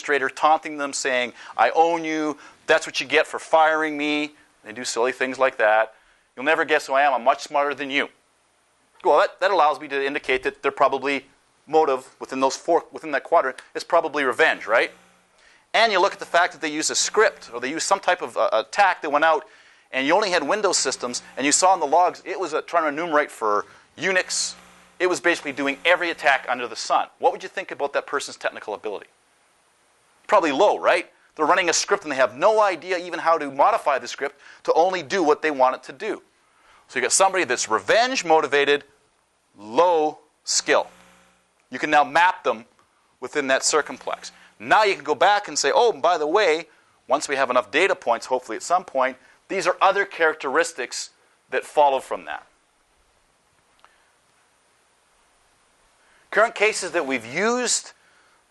administrator, taunting them, saying, I own you, that's what you get for firing me. They do silly things like that. You'll never guess who I am, I'm much smarter than you. Well, that allows me to indicate that they're probably motive within that quadrant is probably revenge, right? And you look at the fact that they use a script, or they use some type of attack that went out, and you only had Windows systems, and you saw in the logs, it was trying to enumerate for Unix. It was basically doing every attack under the sun. What would you think about that person's technical ability? Probably low, right? They're running a script, and they have no idea even how to modify the script to only do what they want it to do. So you got somebody that's revenge-motivated, low skill. You can now map them within that circumplex. Now you can go back and say, oh, and by the way, once we have enough data points, hopefully at some point, these are other characteristics that follow from that. Current cases that we've used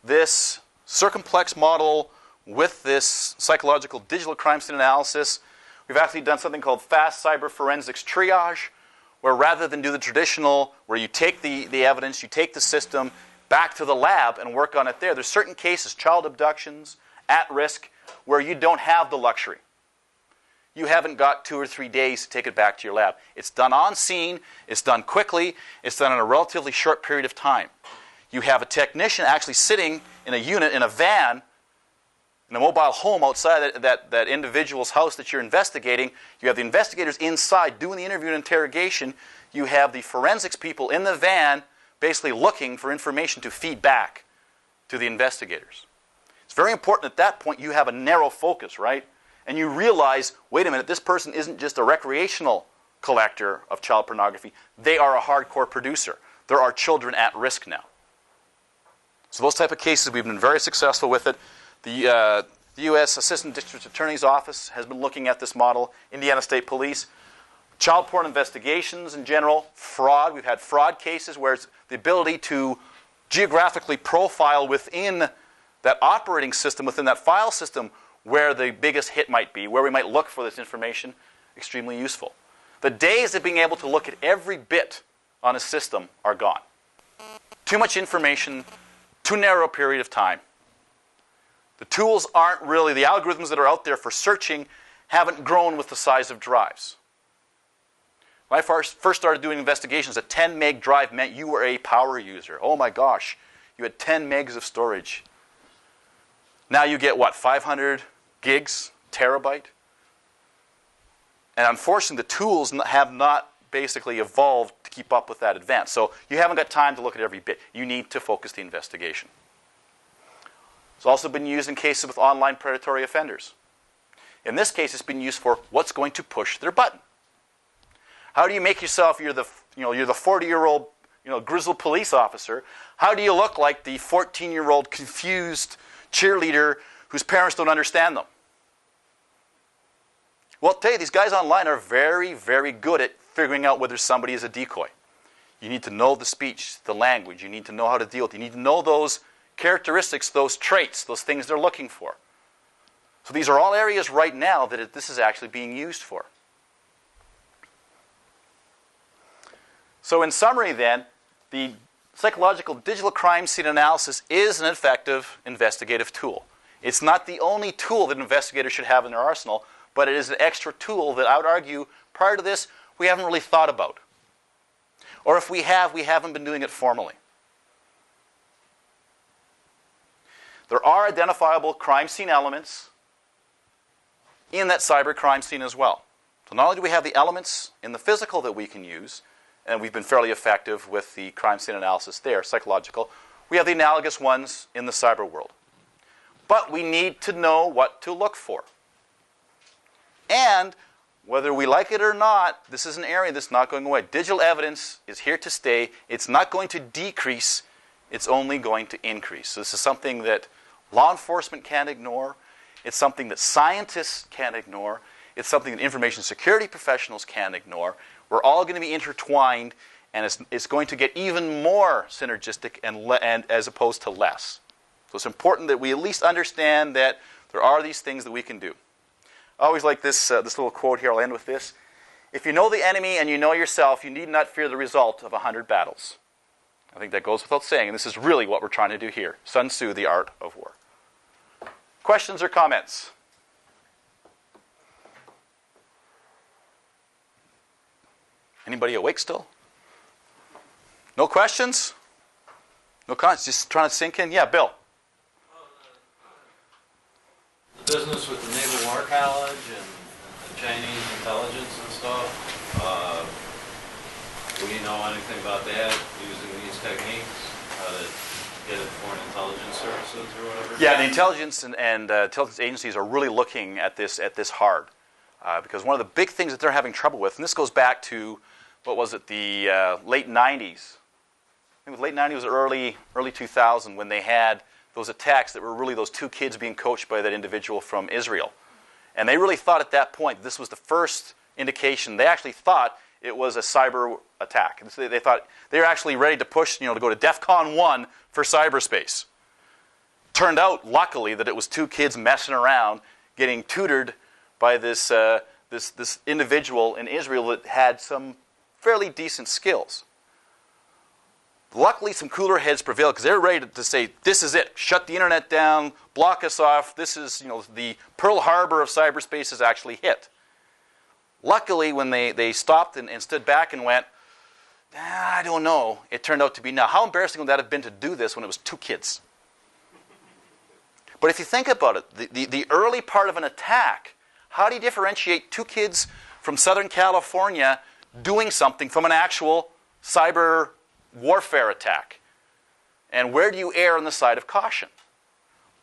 this circumplex model with this psychological digital crime scene analysis, we've actually done something called fast cyber forensics triage, where rather than do the traditional, where you take the evidence, you take the system back to the lab and work on it there. There's certain cases, child abductions, at risk, where you don't have the luxury. You haven't got 2 or 3 days to take it back to your lab. It's done on scene, it's done quickly, it's done in a relatively short period of time. You have a technician actually sitting in a unit, in a van, in a mobile home outside that individual's house that you're investigating. You have the investigators inside doing the interview and interrogation. You have the forensics people in the van basically looking for information to feed back to the investigators. It's very important at that point you have a narrow focus, right? And you realize, wait a minute, this person isn't just a recreational collector of child pornography. They are a hardcore producer. There are children at risk now. So those type of cases, we've been very successful with it. The U.S. Assistant District Attorney's Office has been looking at this model. Indiana State Police. Child porn investigations in general. Fraud. We've had fraud cases where it's the ability to geographically profile within that operating system, within that file system, where the biggest hit might be, where we might look for this information. Extremely useful. The days of being able to look at every bit on a system are gone. Too much information, too narrow a period of time. The tools aren't really, the algorithms that are out there for searching haven't grown with the size of drives. When I first started doing investigations, a 10 meg drive meant you were a power user. Oh my gosh, you had 10 megs of storage. Now you get what, 500 gigs, terabyte? And unfortunately, the tools have not basically evolved to keep up with that advance. So you haven't got time to look at every bit. You need to focus the investigation. It's also been used in cases with online predatory offenders. In this case, it's been used for what's going to push their button. How do you make yourself, you're the 40-year-old grizzled police officer, how do you look like the 14-year-old confused cheerleader whose parents don't understand them? Well, I'll tell you, these guys online are very, very good at figuring out whether somebody is a decoy. You need to know the speech, the language. You need to know how to deal with it. You need to know those characteristics, those traits, those things they're looking for. So these are all areas right now that this is actually being used for. So in summary then, the psychological digital crime scene analysis is an effective investigative tool. It's not the only tool that investigators should have in their arsenal, but it is an extra tool that I would argue prior to this we haven't really thought about. Or if we have, we haven't been doing it formally. There are identifiable crime scene elements in that cyber crime scene as well. So not only do we have the elements in the physical that we can use, and we've been fairly effective with the crime scene analysis there, psychological, we have the analogous ones in the cyber world. But we need to know what to look for. And whether we like it or not, this is an area that's not going away. Digital evidence is here to stay. It's not going to decrease. It's only going to increase. So this is something that law enforcement can't ignore. It's something that scientists can't ignore. It's something that information security professionals can't ignore. We're all going to be intertwined, and it's going to get even more synergistic and as opposed to less. So it's important that we at least understand that there are these things that we can do. I always like this little quote here. I'll end with this. If you know the enemy and you know yourself, you need not fear the result of 100 battles. I think that goes without saying, and this is really what we're trying to do here. Sun Tzu, The Art of War. Questions or comments? Anybody awake still? No questions? No comments? Just trying to sink in? Yeah, Bill. The business with the Naval War College and the Chinese intelligence and stuff, do we know anything about that, using these techniques, how to get it foreign intelligence services or whatever? Yeah, the intelligence and intelligence agencies are really looking at this hard. Because one of the big things that they're having trouble with, and this goes back to, what was it, the late 90s. I think it was late 90s or early 2000 when they had those attacks that were really those two kids being coached by that individual from Israel. And they really thought at that point this was the first indication. They actually thought it was a cyber attack. They thought they were actually ready to push, to go to DEFCON 1 for cyberspace. Turned out, luckily, that it was two kids messing around, getting tutored by this individual in Israel that had some fairly decent skills. Luckily, some cooler heads prevailed because they were ready to say, this is it. Shut the internet down, block us off. This is, the Pearl Harbor of cyberspace is actually hit. Luckily, when they stopped and stood back and went, I don't know, it turned out to be now. How embarrassing would that have been to do this when it was two kids? But if you think about it, the early part of an attack, how do you differentiate two kids from Southern California doing something from an actual cyber warfare attack? And where do you err on the side of caution?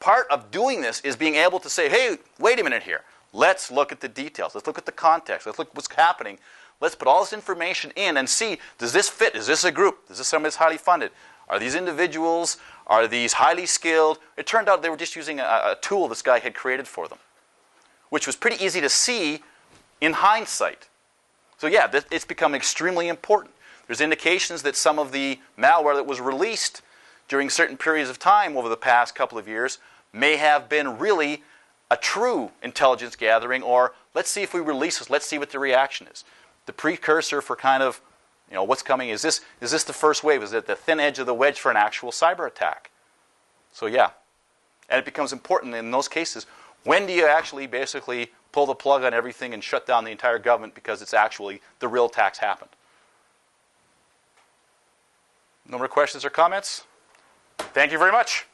Part of doing this is being able to say, hey, wait a minute here. Let's look at the details. Let's look at the context. Let's look at what's happening. Let's put all this information in and see, does this fit? Is this a group? Is this somebody that's highly funded? Are these individuals? Are these highly skilled? It turned out they were just using a tool this guy had created for them, which was pretty easy to see in hindsight. So yeah, it's become extremely important. There's indications that some of the malware that was released during certain periods of time over the past couple of years may have been really a true intelligence gathering, or let's see if we release this, let's see what the reaction is. The precursor for kind of, what's coming, is this the first wave? Is it the thin edge of the wedge for an actual cyber attack? So yeah, and it becomes important in those cases. When do you actually basically pull the plug on everything and shut down the entire government because it's actually the real attacks happened? No more questions or comments? Thank you very much.